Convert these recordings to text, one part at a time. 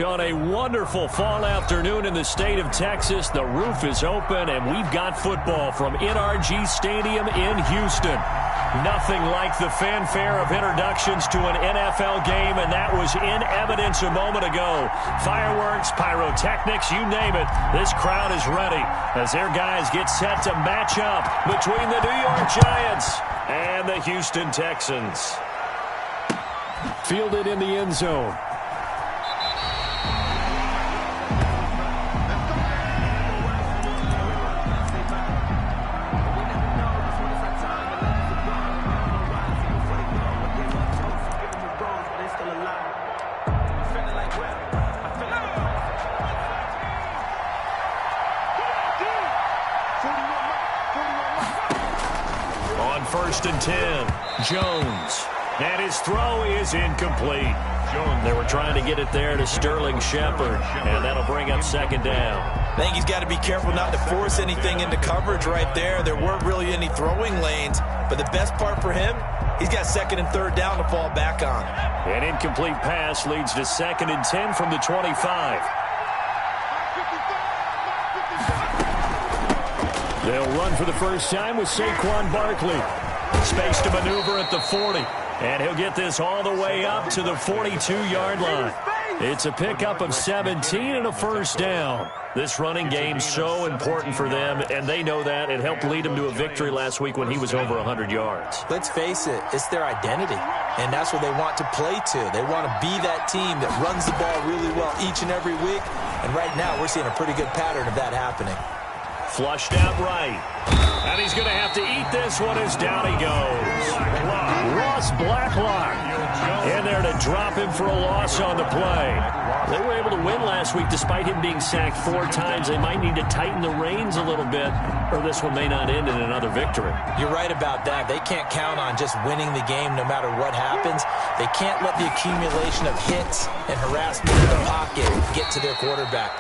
On a wonderful fall afternoon in the state of Texas, the roof is open, and we've got football from NRG Stadium in Houston. Nothing like the fanfare of introductions to an NFL game, and that was in evidence a moment ago. Fireworks, pyrotechnics, you name it. This crowd is ready as their guys get set to match up between the New York Giants and the Houston Texans. Fielded in the end zone. First and 10, Jones. And his throw is incomplete. They were trying to get it there to Sterling Shepard, and that'll bring up second down. I think he's got to be careful not to force anything into coverage right there. There weren't really any throwing lanes, but the best part for him, he's got second and third down to fall back on. An incomplete pass leads to second and 10 from the 25. They'll run for the first time with Saquon Barkley. Space to maneuver at the 40. And he'll get this all the way up to the 42-yard line. It's a pickup of 17 and a first down. This running game's so important for them, and they know that. It helped lead them to a victory last week when he was over 100 yards. Let's face it, it's their identity, and that's what they want to play to. They want to be that team that runs the ball really well each and every week, and right now we're seeing a pretty good pattern of that happening. Flushed out right. And he's going to have to eat this one as down he goes. Ross Blacklock in there to drop him for a loss on the play. They were able to win last week despite him being sacked 4 times. They might need to tighten the reins a little bit, or this one may not end in another victory. You're right about that. They can't count on just winning the game no matter what happens. They can't let the accumulation of hits and harassment in the pocket get to their quarterback.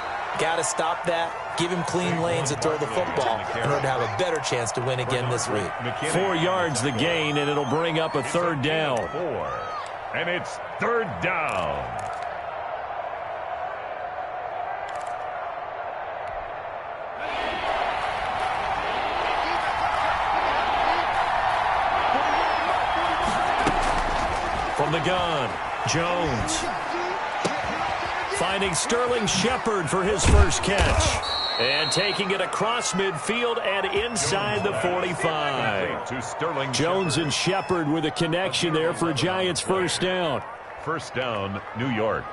Got to stop that. Give him clean lanes to throw the football in order to have a better chance to win again this week. 4 yards the gain, and it'll bring up a third down. And it's third down. From the gun, Jones. Finding Sterling Shepard for his first catch. And taking it across midfield and inside the 45. Jones and Shepard with a connection there for Giants first down. First down, New York.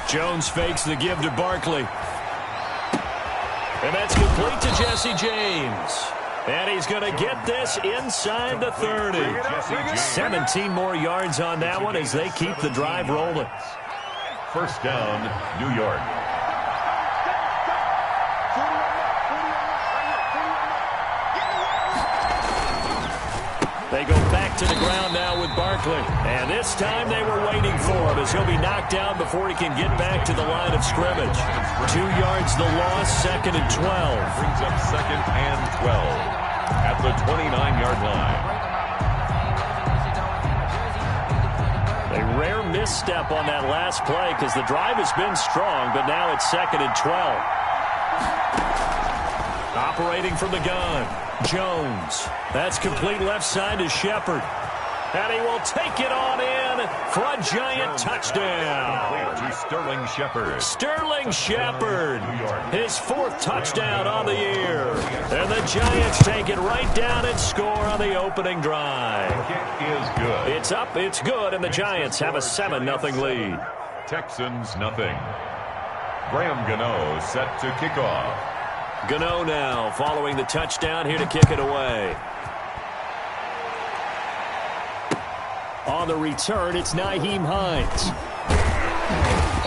Jones fakes the give to Barkley. And that's complete to Jesse James. And he's going to get this inside the 30. 17 more yards on that one as they keep the drive rolling. First down, New York. They go back to the ground now with Barkley. And this time they were waiting for him as he'll be knocked down before he can get back to the line of scrimmage. 2 yards the loss, second and 12. Brings up second and 12 at the 29-yard line. A rare misstep on that last play because the drive has been strong, but now it's second and 12. Operating from the gun, Jones. That's complete left side to Shepard. And he will take it on in for a Giant touchdown. To Sterling Shepard. Sterling Shepard, his 4th touchdown on the year. And the Giants take it right down and score on the opening drive. Kick is good. It's up, it's good, and the Giants have a 7-0 lead. Texans nothing. Graham Gano set to kick off. Gano now following the touchdown here to kick it away. On the return, it's Nyheim Hines.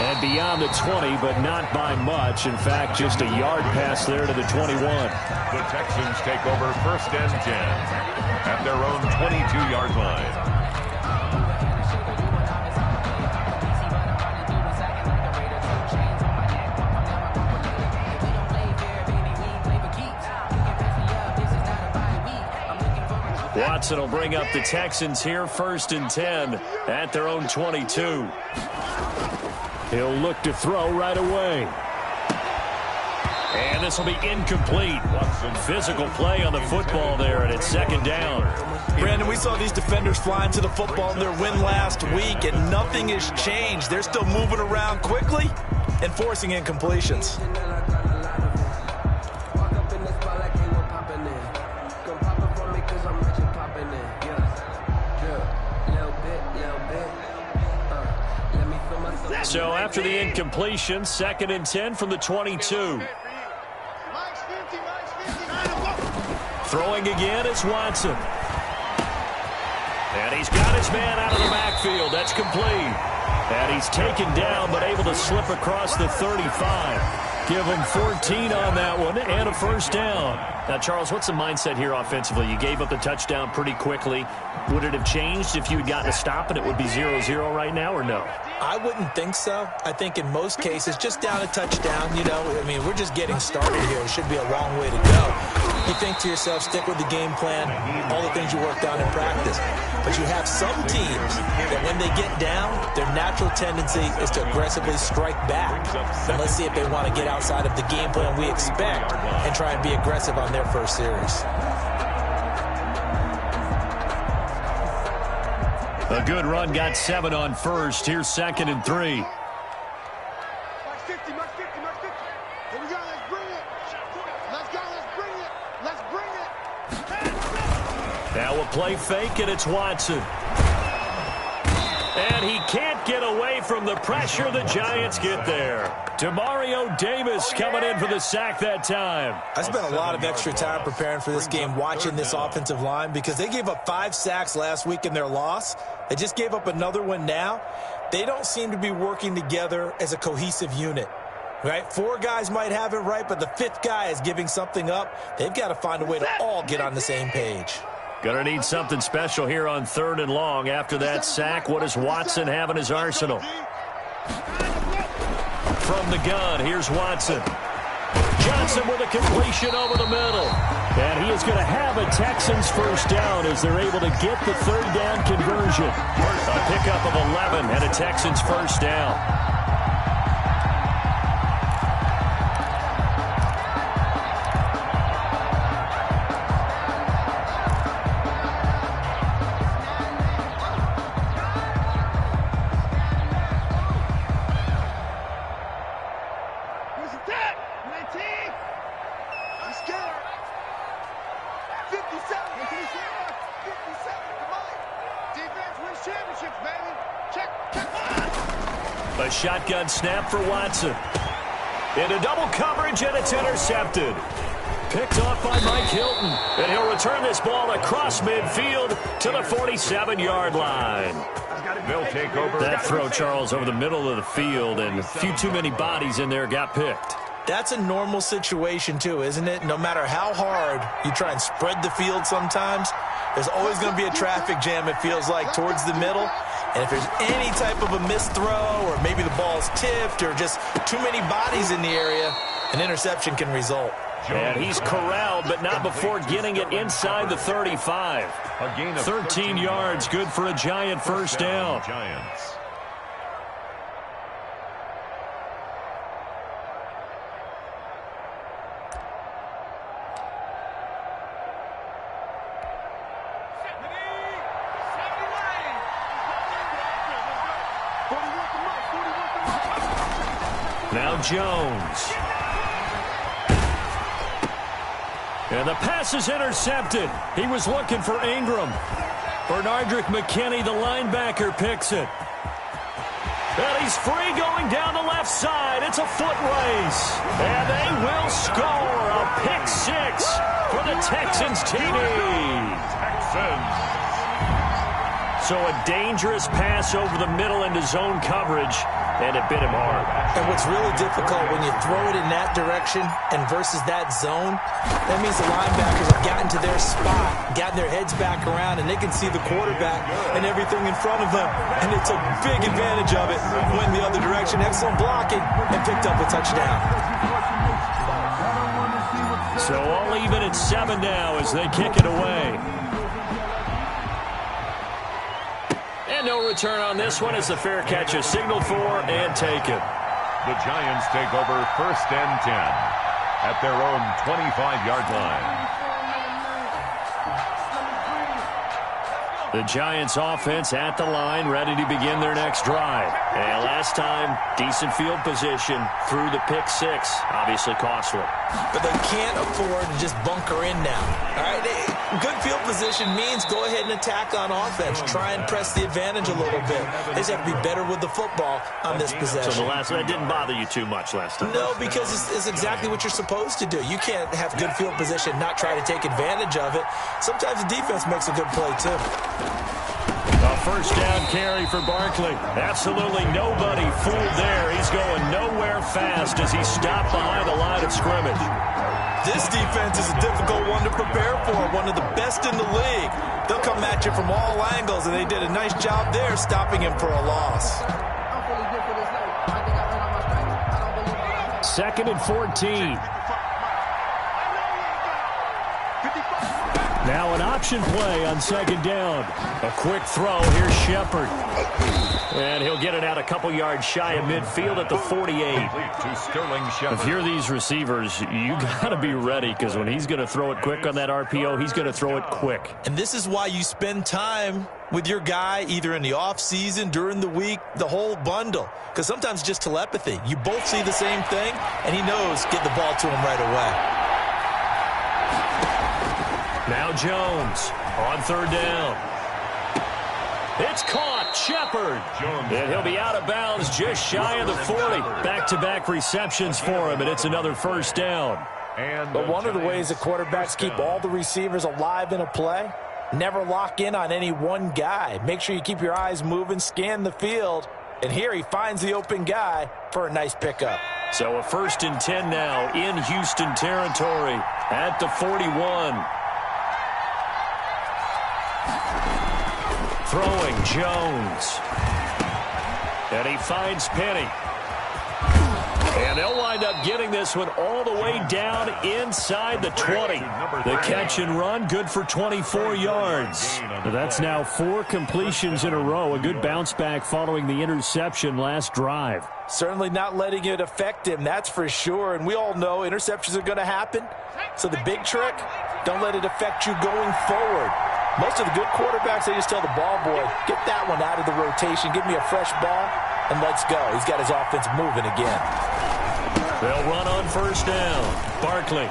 And beyond the 20, but not by much. In fact, just a yard pass there to the 21. The Texans take over 1st and 10 at their own 22-yard line. Watson will bring up the Texans here, 1st and 10 at their own 22. He'll look to throw right away. And this will be incomplete. Some physical play on the football there, and it's 2nd down. Brandon, we saw these defenders flying to the football in their win last week, and nothing has changed. They're still moving around quickly and forcing incompletions. So after the incompletion, 2nd and 10 from the 22. Throwing again is Watson. And he's got his man out of the backfield. That's complete. And he's taken down but able to slip across the 35. Give him 14 on that one and a 1st down. Now, Charles, what's the mindset here offensively? You gave up the touchdown pretty quickly. Would it have changed if you had gotten a stop and it would be 0-0 right now, or no? I wouldn't think so. I think in most cases, just down a touchdown, you know, I mean, we're just getting started here. It should be a long way to go. You think to yourself, stick with the game plan, all the things you worked on in practice. But you have some teams that when they get down, their natural tendency is to aggressively strike back. And let's see if they want to get outside of the game plan we expect and try and be aggressive on their first series. A good run, got 7 on 1st. Here's 2nd and 3. Now a play fake, and it's Watson. And he can't get away from the pressure. The Giants get there. Demario Davis coming in for the sack that time. I spent a lot of extra time preparing for this game, watching this offensive line, because they gave up 5 sacks last week in their loss. They just gave up another one now. They don't seem to be working together as a cohesive unit. Right? 4 guys might have it right, but the 5th guy is giving something up. They've got to find a way to all get on the same page. Gonna need something special here on 3rd and long. After that sack, what does Watson have in his arsenal? From the gun, here's Watson. Johnson with a completion over the middle. And he is going to have a Texans 1st down as they're able to get the 3rd down conversion. A pickup of 11 and a Texans 1st down. A shotgun snap for Watson. Into double coverage, and it's intercepted. Picked off by Mike Hilton. And he'll return this ball across midfield to the 47-yard line. They'll take over. That throw, Charles, over the middle of the field, and a few too many bodies in there got picked. That's a normal situation, too, isn't it? No matter how hard you try and spread the field sometimes, there's always going to be a traffic jam, it feels like, towards the middle. And if there's any type of a missed throw, or maybe the ball's tipped, or just too many bodies in the area, an interception can result. And he's corralled, but not before getting it inside the 35. 13 yards, good for a Giant 1st down. Giants. Now Jones. And the pass is intercepted. He was looking for Ingram. Bernardrick McKinney, the linebacker, picks it. And he's free going down the left side. It's a foot race. And they will score a pick 6 for the Texans TD. Texans. So a dangerous pass over the middle into zone coverage, and it bit him hard. And what's really difficult when you throw it in that direction and versus that zone, that means the linebackers have gotten to their spot, gotten their heads back around, and they can see the quarterback and everything in front of them. And they took big advantage of it, went the other direction, excellent blocking, and picked up a touchdown. So all even at 7 now as they kick it away. And no return on this one as the fair catch is signaled for and taken. The Giants take over 1st and 10 at their own 25-yard line. The Giants offense at the line, ready to begin their next drive. And last time, decent field position through the pick 6. Obviously costly. But they can't afford to just bunker in now. All right, good field position means go ahead and attack on offense. Try and press the advantage a little bit. They just have to be better with the football on this possession. So that didn't bother you too much last time? No, because it's exactly what you're supposed to do. You can't have good field position, not try to take advantage of it. Sometimes the defense makes a good play, too. A first down carry for Barkley. Absolutely nobody fooled there. He's going nowhere fast as he stopped behind the line of scrimmage. This defense is a difficult one to prepare for, one of the best in the league. They'll come at you from all angles, and they did a nice job there stopping him for a loss. 2nd and 14. Now an option play on 2nd down. A quick throw. Here's Shepard. And he'll get it out a couple yards shy of midfield at the 48. If you're these receivers, you got to be ready because when he's going to throw it quick on that RPO, he's going to throw it quick. And this is why you spend time with your guy either in the offseason, during the week, the whole bundle. Because sometimes just telepathy. You both see the same thing, and he knows get the ball to him right away. Now Jones on 3rd down. It's caught. Shepard. And he'll be out of bounds just shy of the 40. Back-to-back receptions for him, and it's another first down. But one of the ways that quarterbacks keep all the receivers alive in a play, never lock in on any one guy. Make sure you keep your eyes moving, scan the field. And here he finds the open guy for a nice pickup. So a 1st and 10 now in Houston territory at the 41. Throwing Jones. And he finds Penny. And they'll wind up getting this one all the way down inside the 20. The catch and run, good for 24 yards. That's now 4 completions in a row. A good bounce back following the interception last drive. Certainly not letting it affect him, that's for sure. And we all know interceptions are going to happen. So the big trick, don't let it affect you going forward. Most of the good quarterbacks, they just tell the ball boy, get that one out of the rotation, give me a fresh ball, and let's go. He's got his offense moving again. They'll run on 1st down. Barkley.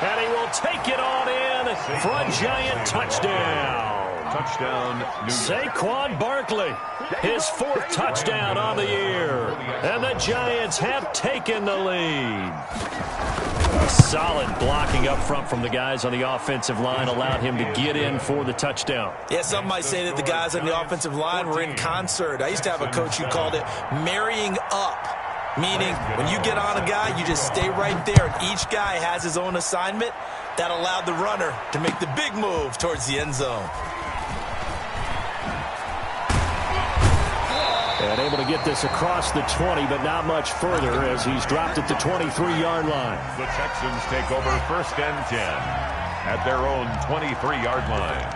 And he will take it on in for a Giant touchdown. Touchdown, New York. Saquon Barkley, his 4th touchdown on the year. And the Giants have taken the lead. Solid blocking up front from the guys on the offensive line allowed him to get in for the touchdown. Yeah, some might say that the guys on the offensive line were in concert. I used to have a coach who called it marrying up, meaning when you get on a guy, you just stay right there. And each guy has his own assignment. That allowed the runner to make the big move towards the end zone. And able to get this across the 20, but not much further as he's dropped at the 23-yard line. The Texans take over 1st and 10 at their own 23-yard line.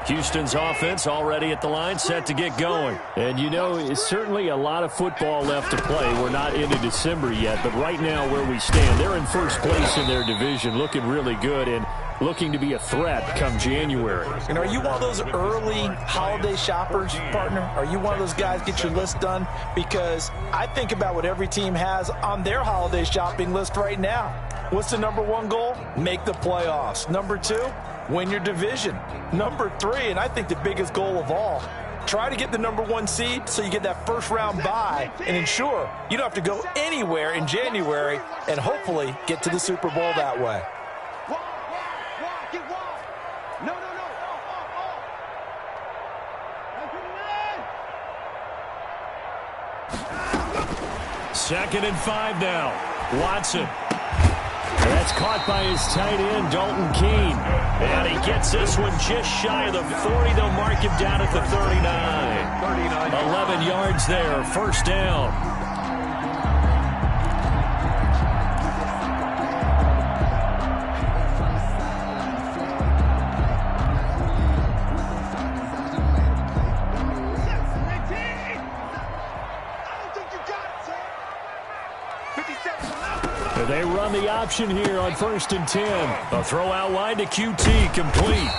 Houston's offense already at the line, set to get going. And, you know, it's certainly a lot of football left to play. We're not into December yet, but right now where we stand, they're in 1st place in their division, looking really good and looking to be a threat come January. And are you one of those early holiday shoppers, partner? Are you one of those guys get your list done? Because I think about what every team has on their holiday shopping list right now. What's the #1 goal? Make the playoffs. #2, win your division. #3, and I think the biggest goal of all, try to get the #1 seed so you get that 1st-round bye and ensure you don't have to go anywhere in January and hopefully get to the Super Bowl that way. 2nd and 5 now. Watson. That's caught by his tight end, Dalton Keene. And he gets this one just shy of the 40. They'll mark him down at the 39. 11 yards there, 1st down. They run the option here on 1st and 10. A throw out wide to QT, complete.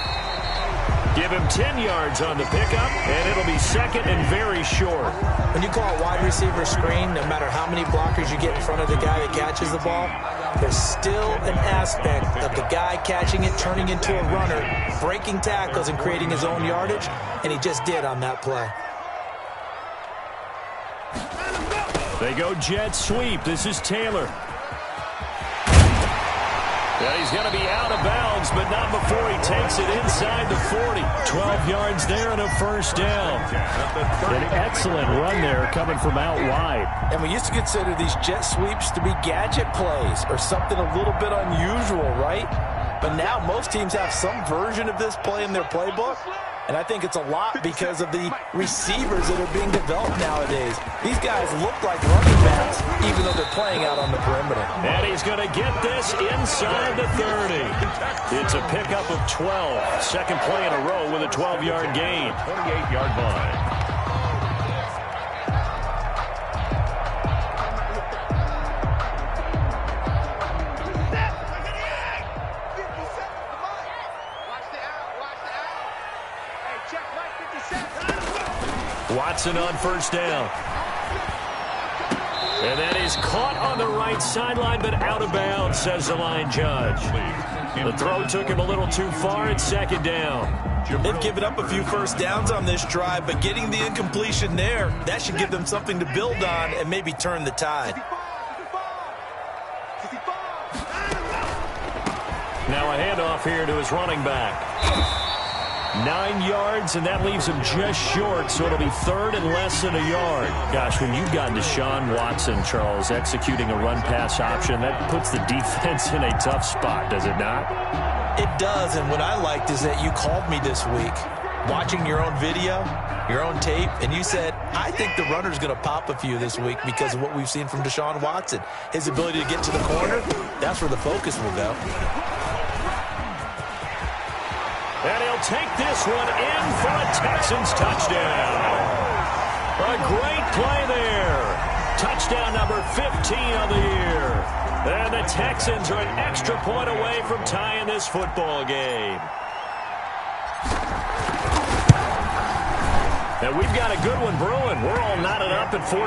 Give him 10 yards on the pickup, and it'll be 2nd and very short. When you call a wide receiver screen, no matter how many blockers you get in front of the guy that catches the ball, there's still an aspect of the guy catching it, turning into a runner, breaking tackles and creating his own yardage, and he just did on that play. They go jet sweep. This is Taylor. Yeah, he's going to be out of bounds, but not before he takes it inside the 40. 12 yards there and a 1st down. An excellent run there coming from out wide. And we used to consider these jet sweeps to be gadget plays or something a little bit unusual, right? But now most teams have some version of this play in their playbook. And I think it's a lot because of the receivers that are being developed nowadays. These guys look like running backs, even though they're playing out on the perimeter. And he's going to get this inside the 30. It's a pickup of 12. 2nd play in a row with a 12-yard gain. 28-yard line. Watson on 1st down. And that is caught on the right sideline, but out of bounds, says the line judge. The throw took him a little too far. It's 2nd down. They've given up a few 1st downs on this drive, but getting the incompletion there, that should give them something to build on and maybe turn the tide. Now a handoff here to his running back. 9 yards, and that leaves him just short, so it'll be 3rd and less than a yard. Gosh, when you've got Deshaun Watson, Charles, executing a run-pass option, that puts the defense in a tough spot, does it not? It does, and what I liked is that you called me this week, watching your own video, your own tape, and you said, I think the runner's going to pop a few this week because of what we've seen from Deshaun Watson. His ability to get to the corner, that's where the focus will go. And he'll take this one in for a Texans touchdown. A great play there. Touchdown number 15 on the year. And the Texans are an extra point away from tying this football game. And we've got a good one brewing. We're all knotted up at 14.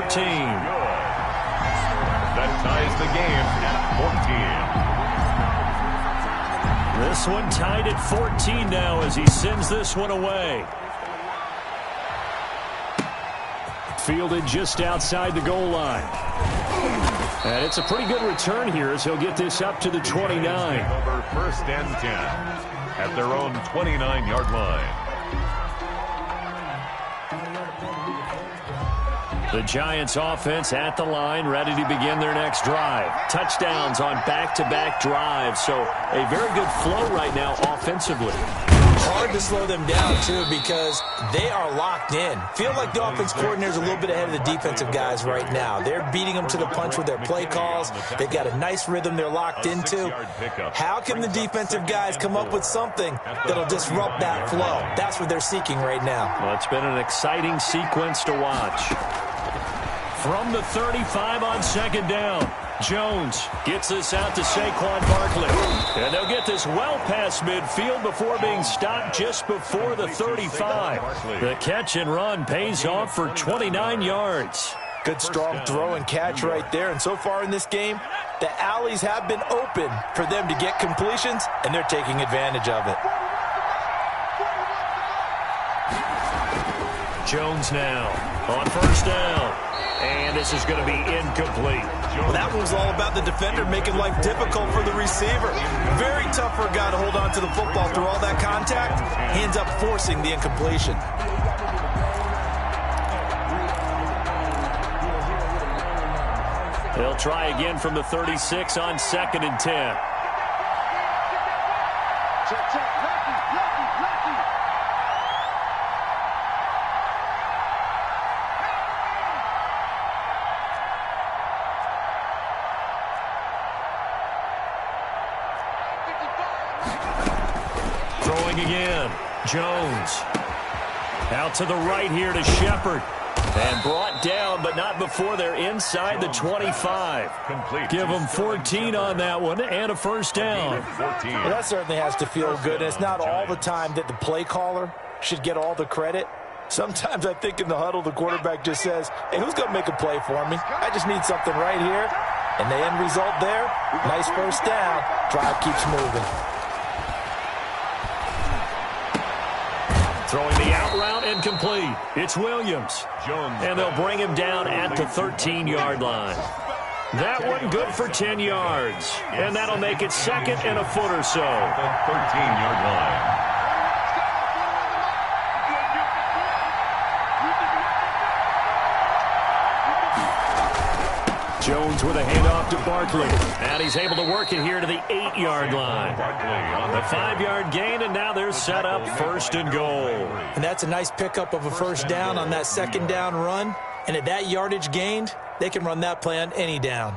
That ties the game at 14. This one tied at 14 now as he sends this one away. Fielded just outside the goal line. And it's a pretty good return here as he'll get this up to the 29. Over 1st and 10 at their own 29-yard line. The Giants offense at the line, ready to begin their next drive. Touchdowns on back-to-back drives, so a very good flow right now offensively. Hard to slow them down, too, because they are locked in. Feel like the offense coordinator's a little bit ahead of the defensive guys right now. They're beating them to the punch with their play calls. They've got a nice rhythm they're locked into. How can the defensive guys come up with something that'll disrupt that flow? That's what they're seeking right now. Well, it's been an exciting sequence to watch. From the 35 on 2nd down, Jones gets this out to Saquon Barkley. And they'll get this well past midfield before being stopped just before the 35. The catch and run pays off for 29 yards. Good strong throw and catch right there. And so far in this game, the alleys have been open for them to get completions, and they're taking advantage of it. Jones now on 1st down. And this is going to be incomplete. Well, that was all about the defender making life difficult for the receiver. Very tough for a guy to hold on to the football through all that contact. He ends up forcing the incompletion. They'll try again from the 36 on 2nd and 10. Throwing again. Jones. Out to the right here to Shepard. And brought down, but not before they're inside the 25. Complete. Give them 14 on that one and a first down. 14. Well, that certainly has to feel good. It's not all the time that the play caller should get all the credit. Sometimes I think in the huddle, the quarterback just says, hey, who's going to make a play for me? I just need something right here. And the end result there, nice first down. Drive keeps moving. Throwing the out route and complete. It's Williams. And they'll bring him down at the 13-yard line. That one good for 10 yards. And that'll make it 2nd and a foot or so. The 13-yard line. Jones with a handoff to Barkley. And he's able to work it here to the 8-yard line. The 5-yard gain, and now they're set up 1st and goal. And that's a nice pickup of a first down on that 2nd down run. And at that yardage gained, they can run that play on any down.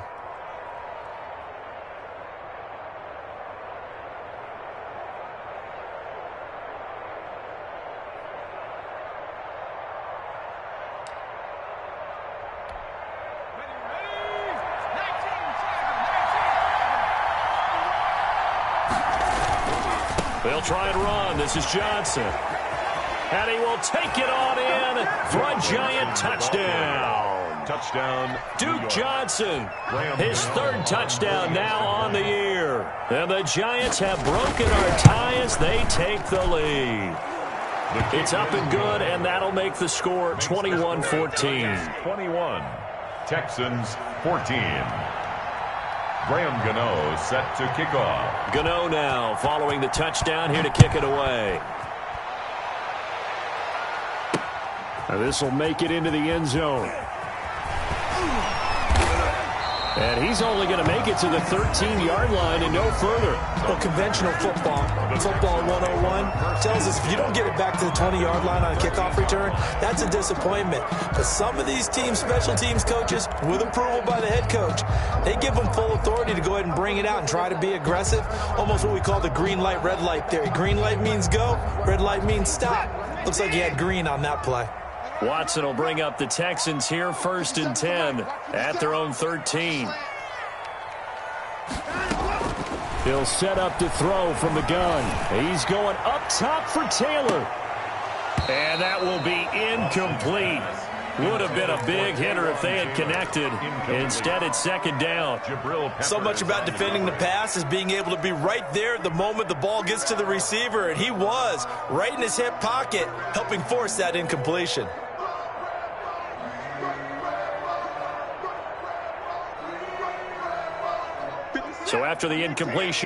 They'll try and run. This is Johnson. And he will take it on in for a giant touchdown. Touchdown. Duke Johnson, his 3rd touchdown now on the year. And the Giants have broken our tie as they take the lead. It's up and good, and that'll make the score 21-14. 21. Texans 14. Graham Gano set to kick off. Gano now following the touchdown here to kick it away. And this will make it into the end zone. And he's only going to make it to the 13-yard line and no further. Well, conventional football 101, tells us if you don't get it back to the 20-yard line on a kickoff return, that's a disappointment. But some of these teams, special teams coaches, with approval by the head coach, they give them full authority to go ahead and bring it out and try to be aggressive, almost what we call the green light, red light theory. Green light means go, red light means stop. Looks like he had green on that play. Watson will bring up the Texans here 1st and 10 at their own 13. He'll set up to throw from the gun. He's going up top for Taylor. And that will be incomplete. Would have been a big hitter if they had connected. Instead, it's 2nd down. So much about defending the pass is being able to be right there at the moment the ball gets to the receiver. And he was right in his hip pocket, helping force that incompletion. So after the incompletion,